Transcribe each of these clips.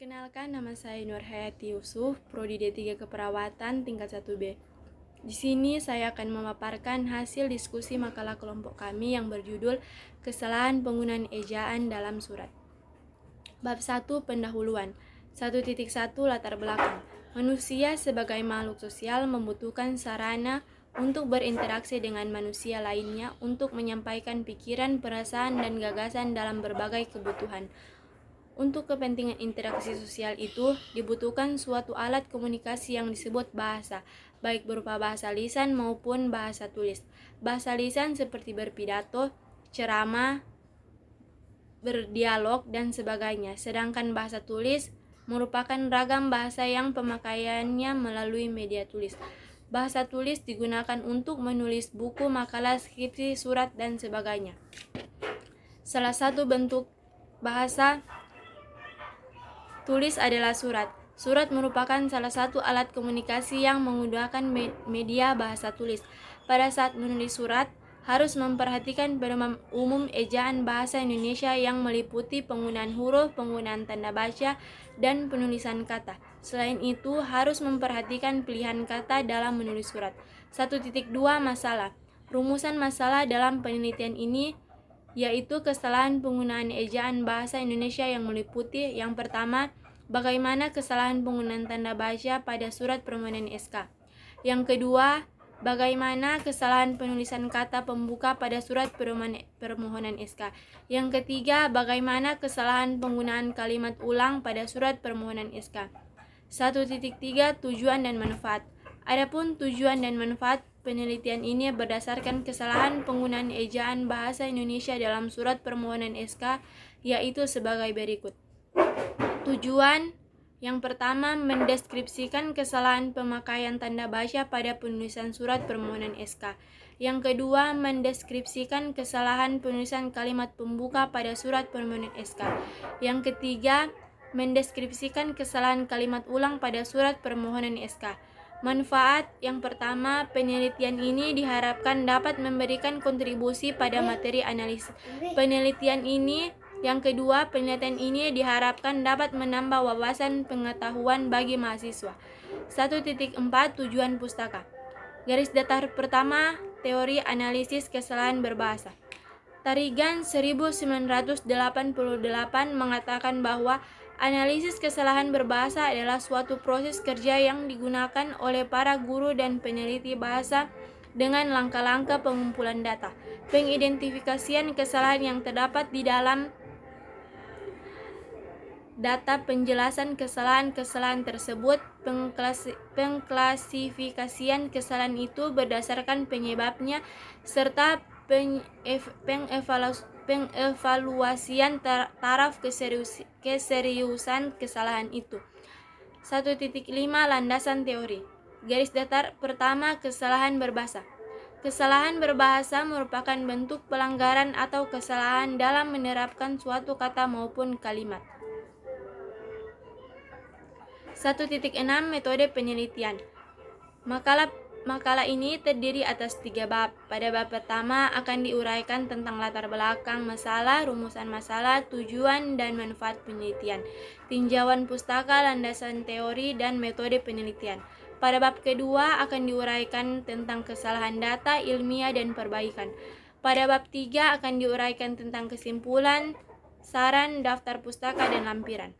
Perkenalkan, nama saya Nur Hayati Yusuf, Prodi D3 Keperawatan tingkat 1B. Di sini saya akan memaparkan hasil diskusi makalah kelompok kami yang berjudul Kesalahan Penggunaan Ejaan dalam Surat. Bab 1 Pendahuluan. 1.1 Latar belakang. Manusia sebagai makhluk sosial membutuhkan sarana untuk berinteraksi dengan manusia lainnya untuk menyampaikan pikiran, perasaan, dan gagasan dalam berbagai kebutuhan. Untuk kepentingan interaksi sosial itu, dibutuhkan suatu alat komunikasi yang disebut bahasa, baik berupa bahasa lisan maupun bahasa tulis. Bahasa lisan seperti berpidato, ceramah, berdialog, dan sebagainya. Sedangkan bahasa tulis merupakan ragam bahasa yang pemakaiannya melalui media tulis. Bahasa tulis digunakan untuk menulis buku, makalah, skripsi, surat, dan sebagainya. Salah satu bentuk bahasa tulis adalah surat. Surat merupakan salah satu alat komunikasi yang menggunakan media bahasa tulis. Pada saat menulis surat, harus memperhatikan pada umum ejaan bahasa Indonesia yang meliputi penggunaan huruf, penggunaan tanda baca, dan penulisan kata. Selain itu, harus memperhatikan pilihan kata dalam menulis surat. 1.2 Masalah. Rumusan masalah dalam penelitian ini yaitu kesalahan penggunaan ejaan bahasa Indonesia yang meliputi yang pertama, bagaimana kesalahan penggunaan tanda baca pada surat permohonan SK. Yang kedua, bagaimana kesalahan penulisan kata pembuka pada surat permohonan SK. Yang ketiga, bagaimana kesalahan penggunaan kalimat ulang pada surat permohonan SK. 1.3 Tujuan dan manfaat. Adapun tujuan dan manfaat penelitian ini berdasarkan kesalahan penggunaan ejaan bahasa Indonesia dalam surat permohonan SK, yaitu sebagai berikut. Tujuan yang pertama, mendeskripsikan kesalahan pemakaian tanda baca pada penulisan surat permohonan SK. Yang kedua, mendeskripsikan kesalahan penulisan kalimat pembuka pada surat permohonan SK. Yang ketiga, mendeskripsikan kesalahan kalimat ulang pada surat permohonan SK. Manfaat yang pertama, penelitian ini diharapkan dapat memberikan kontribusi pada materi analisis penelitian ini. Yang kedua, penelitian ini diharapkan dapat menambah wawasan pengetahuan bagi mahasiswa. 1.4 Tujuan pustaka. Garis datar pertama, teori analisis kesalahan berbahasa. Tarigan 1988 mengatakan bahwa analisis kesalahan berbahasa adalah suatu proses kerja yang digunakan oleh para guru dan peneliti bahasa dengan langkah-langkah pengumpulan data, pengidentifikasian kesalahan yang terdapat di dalam data, penjelasan kesalahan-kesalahan tersebut, pengklasifikasian kesalahan itu berdasarkan penyebabnya, serta pengevaluasian taraf keseriusan kesalahan itu. 1.5 Landasan teori. Garis datar pertama, kesalahan berbahasa. Kesalahan berbahasa merupakan bentuk pelanggaran atau kesalahan dalam menerapkan suatu kata maupun kalimat. 1.6 Metode penelitian. Makalah ini terdiri atas 3 bab. Pada bab pertama akan diuraikan tentang latar belakang masalah, rumusan masalah, tujuan dan manfaat penelitian, tinjauan pustaka, landasan teori, dan metode penelitian. Pada bab kedua akan diuraikan tentang kesalahan data, ilmiah, dan perbaikan. Pada bab 3 akan diuraikan tentang kesimpulan, saran, daftar pustaka, dan lampiran.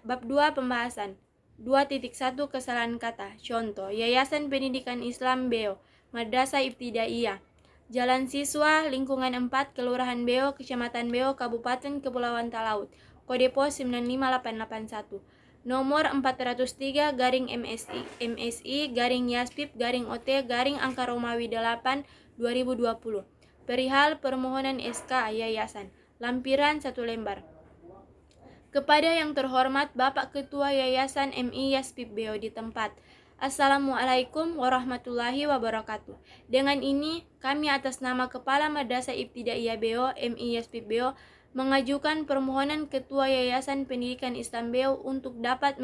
Bab 2 Pembahasan. 2.1 Kesalahan kata. Contoh, Yayasan Pendidikan Islam Beo, Madrasah Ibtidaiyah, Jalan Siswa, Lingkungan 4, Kelurahan Beo, Kecamatan Beo, Kabupaten Kepulauan Talaut, Kode Pos 95881, nomor 403-MSI-Yaspip-OT-Angka Romawi 8 2020, perihal permohonan SK Yayasan, lampiran 1 lembar. Kepada yang terhormat Bapak Ketua Yayasan MI Yaspip Beo di tempat. Assalamualaikum warahmatullahi wabarakatuh. Dengan ini, kami atas nama Kepala Madrasah Ibtidaiyah Beo MI Yaspip Beo mengajukan permohonan Ketua Yayasan Pendidikan Islam Beo untuk dapat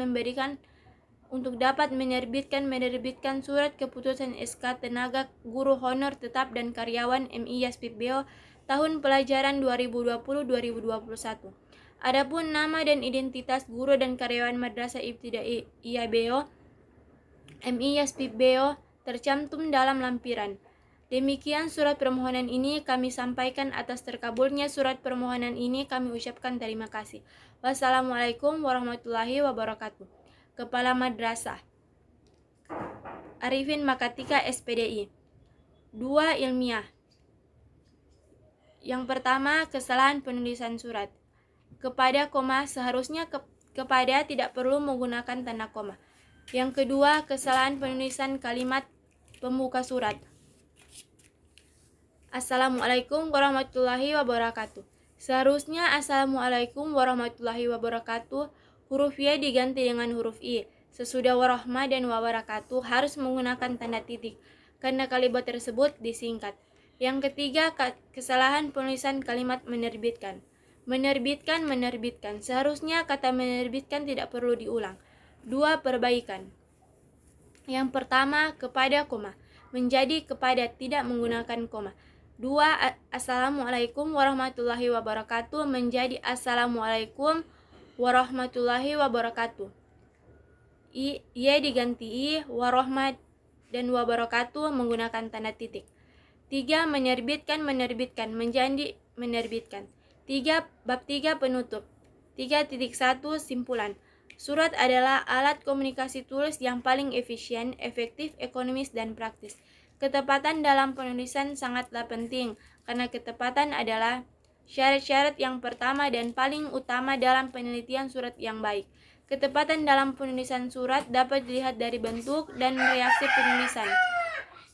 menerbitkan surat keputusan SK tenaga guru honor tetap dan karyawan MI Yaspip Beo tahun pelajaran 2020-2021. Adapun nama dan identitas guru dan karyawan Madrasah Ibtidaiyah Beo MI Yaspip Beo tercantum dalam lampiran. Demikian surat permohonan ini kami sampaikan. Atas terkabulnya surat permohonan ini kami ucapkan terima kasih. Wassalamualaikum warahmatullahi wabarakatuh. Kepala Madrasah Arifin Makatika SPDI. 2. Ilmiah. Yang pertama, kesalahan penulisan surat. Kepada koma seharusnya kepada tidak perlu menggunakan tanda koma. Yang kedua, kesalahan penulisan kalimat pembuka surat. Assalamualaikum warahmatullahi wabarakatuh. Seharusnya Assalamualaikum warahmatullahi wabarakatuh. Huruf Y diganti dengan huruf I. Sesudah warahmah dan wabarakatuh harus menggunakan tanda titik, karena kalimat tersebut disingkat. Yang ketiga, kesalahan penulisan kalimat menerbitkan. Menerbitkan. Seharusnya kata menerbitkan tidak perlu diulang. 2. Perbaikan. Yang pertama, kepada koma menjadi kepada, tidak menggunakan koma. 2. Assalamualaikum warahmatullahi wabarakatuh menjadi Assalamualaikum warahmatullahi wabarakatuh. Y diganti I, warahmat dan wabarakatuh menggunakan tanda titik. 3. Menerbitkan menjadi menerbitkan. Bab 3 penutup. 3.1 simpulan. Surat adalah alat komunikasi tulis yang paling efisien, efektif, ekonomis, dan praktis. Ketepatan dalam penulisan sangatlah penting, karena ketepatan adalah syarat-syarat yang pertama dan paling utama dalam penelitian surat yang baik. Ketepatan dalam penulisan surat dapat dilihat dari bentuk dan reaksi penulisan.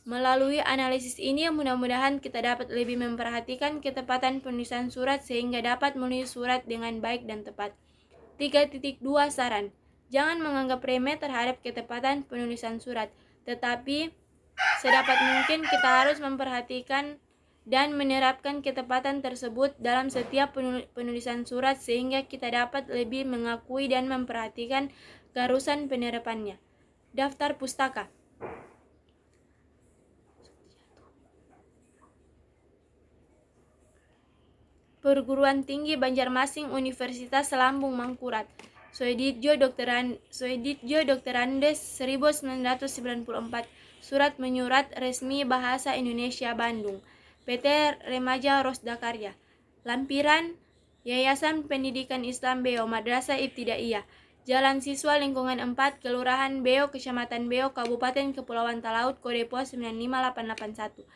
Melalui analisis ini, mudah-mudahan kita dapat lebih memperhatikan ketepatan penulisan surat sehingga dapat menulis surat dengan baik dan tepat. 3.2 saran. Jangan menganggap remeh terhadap ketepatan penulisan surat, tetapi sedapat mungkin kita harus memperhatikan dan menerapkan ketepatan tersebut dalam setiap penulisan surat sehingga kita dapat lebih mengakui dan memperhatikan keharusan penerapannya. Daftar pustaka. Perguruan Tinggi Banjarmasin Universitas Lambung Mangkurat. Soeditjo Dokterandes 1994. Surat menyurat resmi Bahasa Indonesia Bandung. PT Remaja Rosda Karya. Lampiran Yayasan Pendidikan Islam Beo Madrasah Ibtidaiyah. Jalan Siswa Lingkungan 4, Kelurahan Beo, Kecamatan Beo, Kabupaten Kepulauan Talaut, kode pos 95881.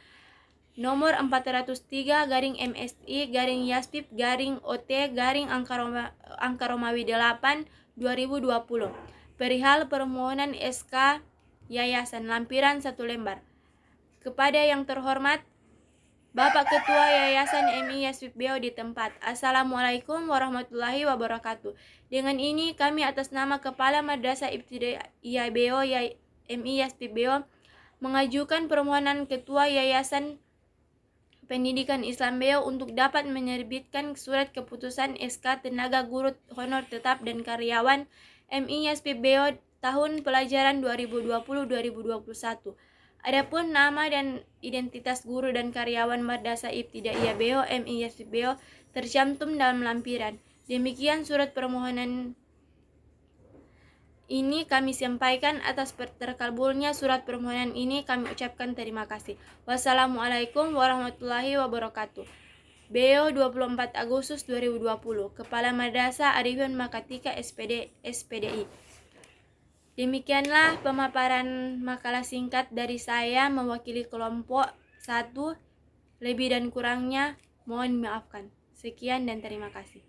Nomor 403-MSI-Yaspip-OT-angka Romawi 8 2020. Perihal permohonan SK Yayasan, lampiran 1 lembar. Kepada yang terhormat Bapak Ketua Yayasan MI Yaspip Beo di tempat. Assalamualaikum warahmatullahi wabarakatuh. Dengan ini kami atas nama Kepala Madrasah Ibtidaiyah Beo MI Yaspip Beo mengajukan permohonan Ketua Yayasan Pendidikan Islam Beo untuk dapat menerbitkan surat keputusan SK Tenaga Guru Honor Tetap dan Karyawan MI Yaspip Beo tahun pelajaran 2020-2021. Adapun nama dan identitas guru dan karyawan Madrasah Ibtidaiyah Beo MI Yaspip Beo tercantum dalam lampiran. Demikian surat permohonan ini kami sampaikan. Atas terkabulnya surat permohonan ini kami ucapkan terima kasih. Wassalamualaikum warahmatullahi wabarakatuh. Beo 24 Agustus 2020. Kepala Madrasah Arifin Makatika SPDI. Demikianlah pemaparan makalah singkat dari saya mewakili kelompok 1. Lebih dan kurangnya mohon dimaafkan. Sekian dan terima kasih.